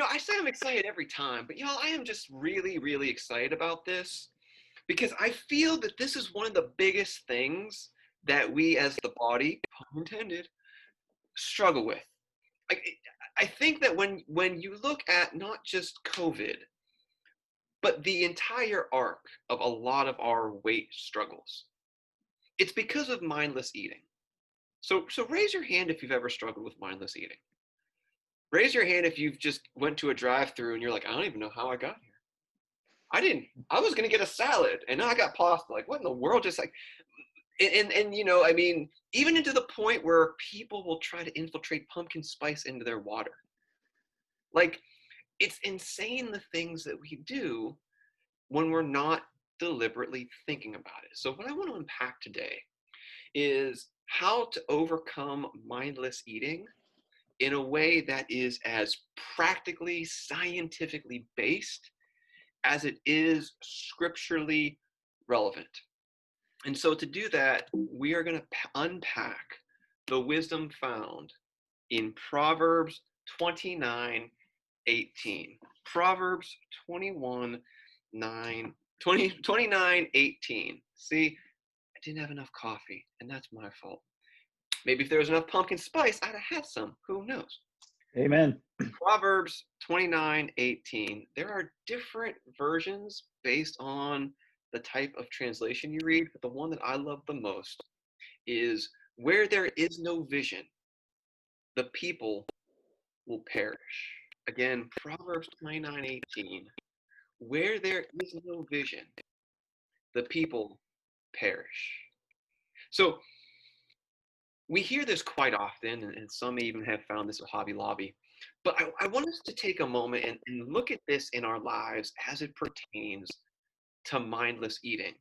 I say I'm excited every time, but y'all, I am just really, really excited about this because I feel that this is one of the biggest things that we as the body, pun intended, struggle with. Like, I think that when you look at not just COVID, but the entire arc of a lot of our weight struggles, it's because of mindless eating. So raise your hand if you've ever struggled with mindless eating. Raise your hand if you've just went to a drive-through and you're like, I don't even know how I got here. I was gonna get a salad and now I got pasta. Like, what in the world? Just like, and I mean, even into the point where people will try to infiltrate pumpkin spice into their water. Like, it's insane the things that we do when we're not deliberately thinking about it. So what I want to unpack today is how to overcome mindless eating in a way that is as practically scientifically based as it is scripturally relevant. And so to do that, we are going to unpack the wisdom found in Proverbs 29:18. Proverbs 29:18. See, I didn't have enough coffee, and that's my fault. Maybe if there was enough pumpkin spice, I'd have had some. Who knows? Amen. Proverbs 29:18. There are different versions based on the type of translation you read, but the one that I love the most is where there is no vision, the people will perish. Again, Proverbs 29:18. Where there is no vision, the people perish. So we hear this quite often, and some even have found this with Hobby Lobby. But I want us to take a moment and look at this in our lives as it pertains to mindless eating.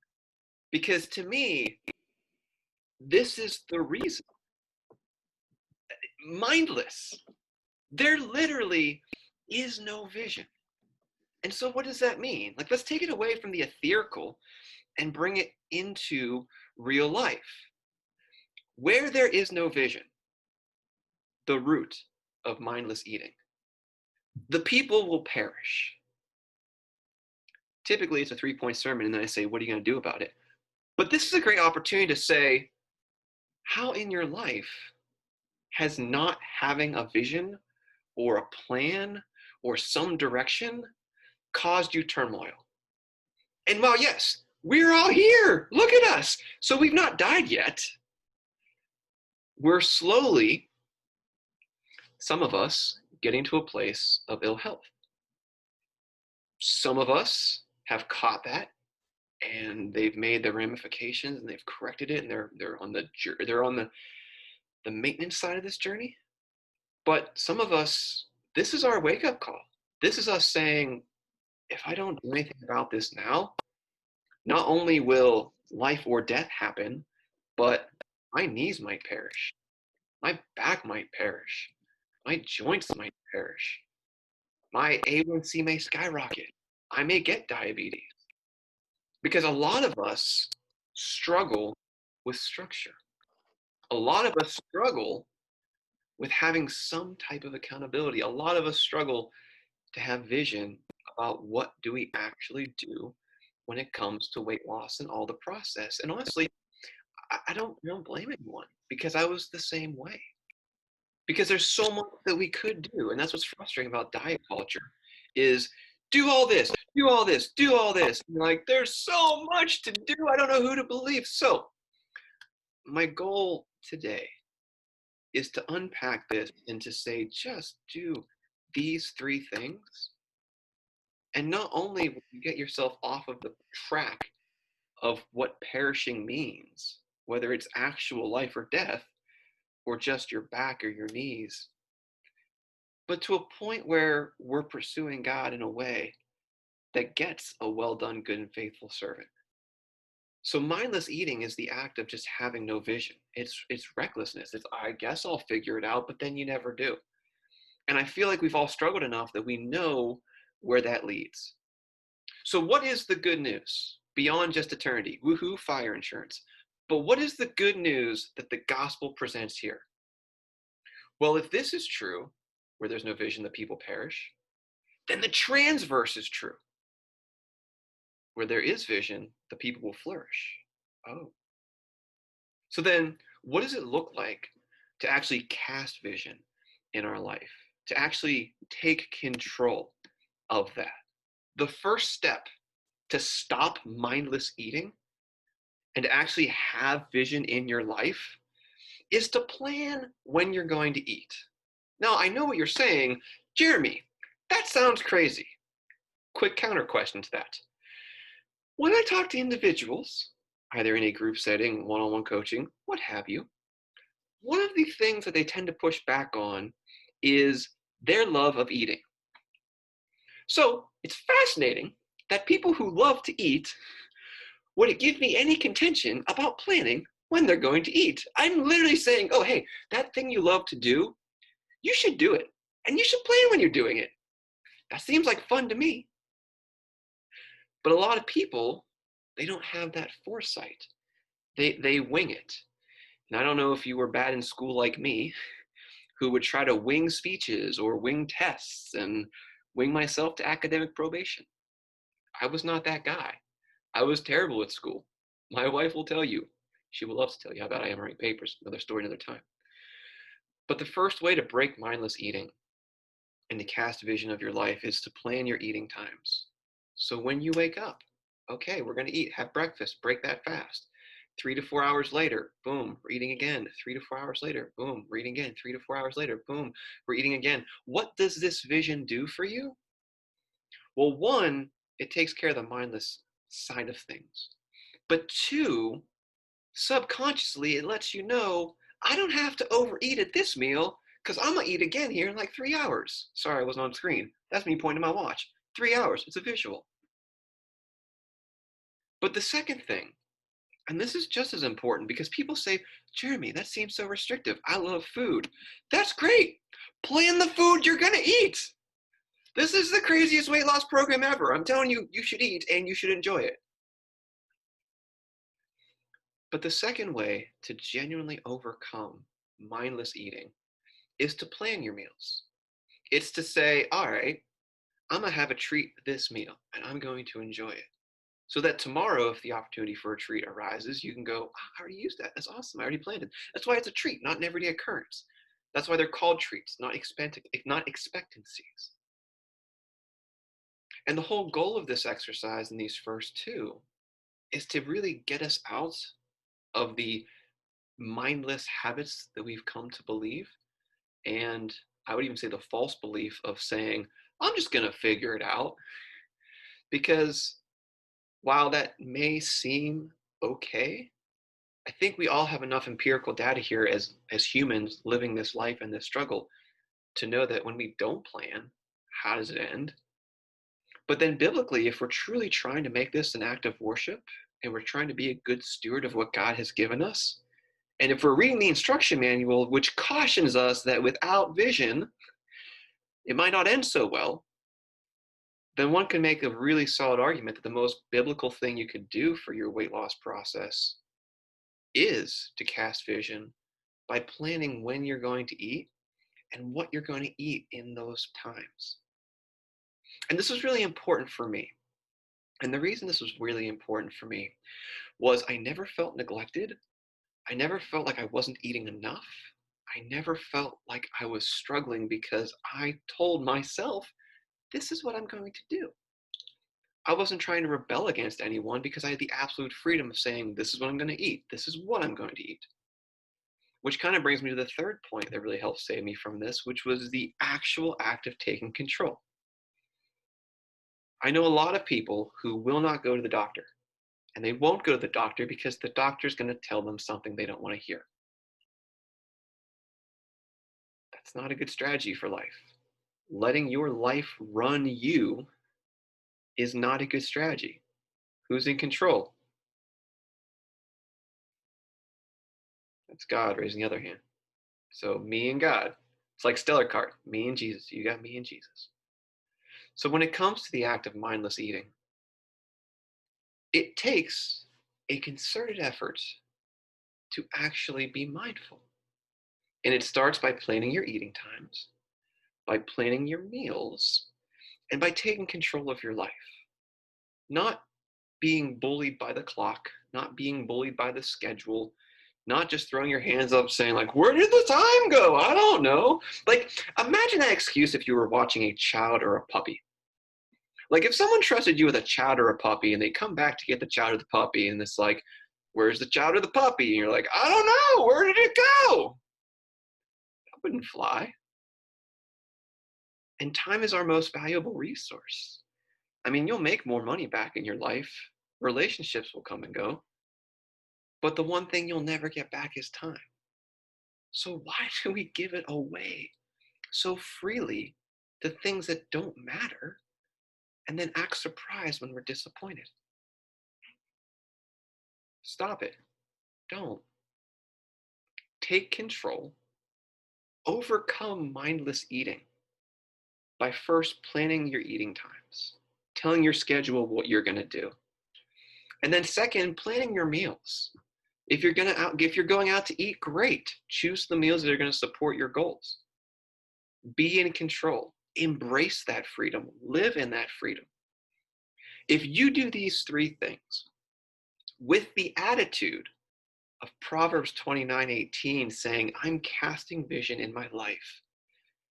Because to me, this is the reason. Mindless. There literally is no vision. And so, what does that mean? Like, let's take it away from the ethereal and bring it into real life. Where there is no vision, the root of mindless eating, the people will perish. Typically, it's a 3-point sermon, and then I say, what are you going to do about it? But this is a great opportunity to say, how in your life has not having a vision or a plan or some direction caused you turmoil? And while, yes, we're all here, look at us. So we've not died yet. We're slowly, some of us, getting to a place of ill health. Some of us have caught that and they've made the ramifications and they've corrected it, and they're on the maintenance side of this journey. But some of us, this is our wake up call. This is us saying, if I don't do anything about this now, not only will life or death happen, but my knees might perish, my back might perish, my joints might perish, my A1C may skyrocket, I may get diabetes. Because a lot of us struggle with structure. A lot of us struggle with having some type of accountability. A lot of us struggle to have vision about what do we actually do when it comes to weight loss and all the process. And honestly, I don't blame anyone, because I was the same way. Because there's so much that we could do, and that's what's frustrating about diet culture is do all this, do all this, do all this. And like, there's so much to do. I don't know who to believe. So my goal today is to unpack this and to say, just do these three things. And not only will you get yourself off of the track of what perishing means, whether it's actual life or death, or just your back or your knees, but to a point where we're pursuing God in a way that gets a well done, good and faithful servant. So mindless eating is the act of just having no vision. It's recklessness. It's, I guess I'll figure it out, but then you never do. And I feel like we've all struggled enough that we know where that leads. So what is the good news beyond just eternity? Woohoo, fire insurance. But what is the good news that the gospel presents here? Well, if this is true, where there's no vision, the people perish, then the transverse is true. Where there is vision, the people will flourish. Oh. So then, what does it look like to actually cast vision in our life, to actually take control of that? The first step to stop mindless eating and to actually have vision in your life is to plan when you're going to eat. Now, I know what you're saying, Jeremy, that sounds crazy. Quick counter question to that. When I talk to individuals, either in a group setting, one on one coaching, what have you, one of the things that they tend to push back on is their love of eating. So it's fascinating that people who love to eat wouldn't give me any contention about planning when they're going to eat. I'm literally saying, oh, hey, that thing you love to do, you should do it. And you should plan when you're doing it. That seems like fun to me. But a lot of people, they don't have that foresight. They wing it. And I don't know if you were bad in school like me, who would try to wing speeches or wing tests and wing myself to academic probation. I was not that guy. I was terrible at school. My wife will tell you. She will love to tell you how bad I am writing papers. Another story, another time. But the first way to break mindless eating and to cast vision of your life is to plan your eating times. So when you wake up, okay, we're going to eat, have breakfast, break that fast. 3 to 4 hours later, boom, we're eating again. 3 to 4 hours later, boom, we're eating again. 3 to 4 hours later, boom, we're eating again. What does this vision do for you? Well, one, it takes care of the mindless side of things. But two, subconsciously, it lets you know I don't have to overeat at this meal because I'm going to eat again here in like 3 hours. Sorry, I wasn't on screen. That's me pointing to my watch. 3 hours. It's a visual. But the second thing, and this is just as important because people say, Jeremy, that seems so restrictive. I love food. That's great. Plan the food you're going to eat. This is the craziest weight loss program ever. I'm telling you, you should eat and you should enjoy it. But the second way to genuinely overcome mindless eating is to plan your meals. It's to say, all right, I'm going to have a treat this meal and I'm going to enjoy it. So that tomorrow, if the opportunity for a treat arises, you can go, oh, I already used that. That's awesome. I already planned it. That's why it's a treat, not an everyday occurrence. That's why they're called treats, not expectancies. And the whole goal of this exercise in these first two is to really get us out of the mindless habits that we've come to believe. And I would even say the false belief of saying, I'm just going to figure it out. Because while that may seem okay, I think we all have enough empirical data here as humans living this life and this struggle to know that when we don't plan, how does it end? But then biblically, if we're truly trying to make this an act of worship and we're trying to be a good steward of what God has given us, and if we're reading the instruction manual, which cautions us that without vision, it might not end so well, then one can make a really solid argument that the most biblical thing you could do for your weight loss process is to cast vision by planning when you're going to eat and what you're going to eat in those times. And this was really important for me. And the reason this was really important for me was I never felt neglected. I never felt like I wasn't eating enough. I never felt like I was struggling because I told myself, this is what I'm going to do. I wasn't trying to rebel against anyone because I had the absolute freedom of saying, this is what I'm going to eat. This is what I'm going to eat. Which kind of brings me to the third point that really helped save me from this, which was the actual act of taking control. I know a lot of people who will not go to the doctor, and they won't go to the doctor because the doctor's going to tell them something they don't want to hear. That's not a good strategy for life. Letting your life run you is not a good strategy. Who's in control? That's God raising the other hand. So me and God. It's like Stellar Card. Me and Jesus. You got me and Jesus. So when it comes to the act of mindless eating, it takes a concerted effort to actually be mindful. And it starts by planning your eating times, by planning your meals, And by taking control of your life, not being bullied by the clock, not being bullied by the schedule, not just throwing your hands up saying like, where did the time go? I don't know. Like, imagine that excuse if you were watching a child or a puppy. Like if someone trusted you with a child or a puppy and they come back to get the child or the puppy and it's like, where's the child or the puppy? And you're like, I don't know. Where did it go? That wouldn't fly. And time is our most valuable resource. I mean, you'll make more money back in your life. Relationships will come and go. But the one thing you'll never get back is time. So why do we give it away so freely to things that don't matter and then act surprised when we're disappointed? Stop it. Don't. Take control. Overcome mindless eating by first planning your eating times, telling your schedule what you're going to do. And then second, planning your meals. If you're going out to eat, great. Choose the meals that are going to support your goals. Be in control. Embrace that freedom. Live in that freedom. If you do these three things with the attitude of Proverbs 29:18 saying, I'm casting vision in my life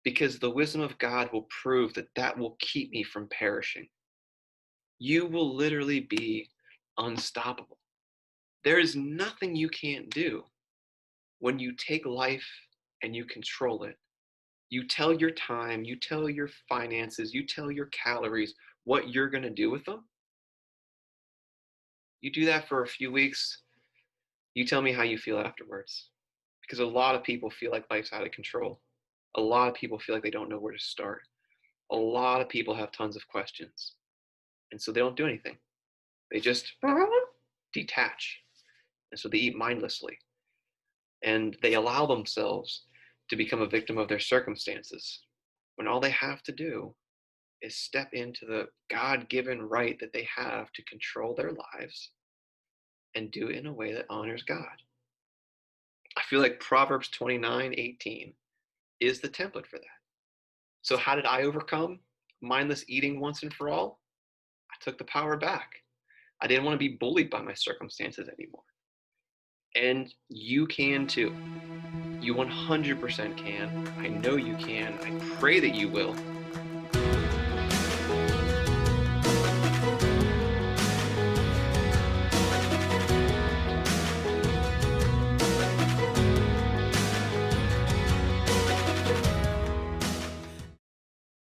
because the wisdom of God will prove that that will keep me from perishing, you will literally be unstoppable. There is nothing you can't do when you take life and you control it. You tell your time, you tell your finances, you tell your calories what you're going to do with them. You do that for a few weeks, you tell me how you feel afterwards. Because a lot of people feel like life's out of control. A lot of people feel like they don't know where to start. A lot of people have tons of questions. And so they don't do anything. They just detach. And so they eat mindlessly. And they allow themselves to become a victim of their circumstances when all they have to do is step into the God-given right that they have to control their lives and do it in a way that honors God. I feel like Proverbs 29:18 is the template for that. So how did I overcome mindless eating once and for all? I took the power back. I didn't want to be bullied by my circumstances anymore. And you can too. You 100% can. I know you can. I pray that you will.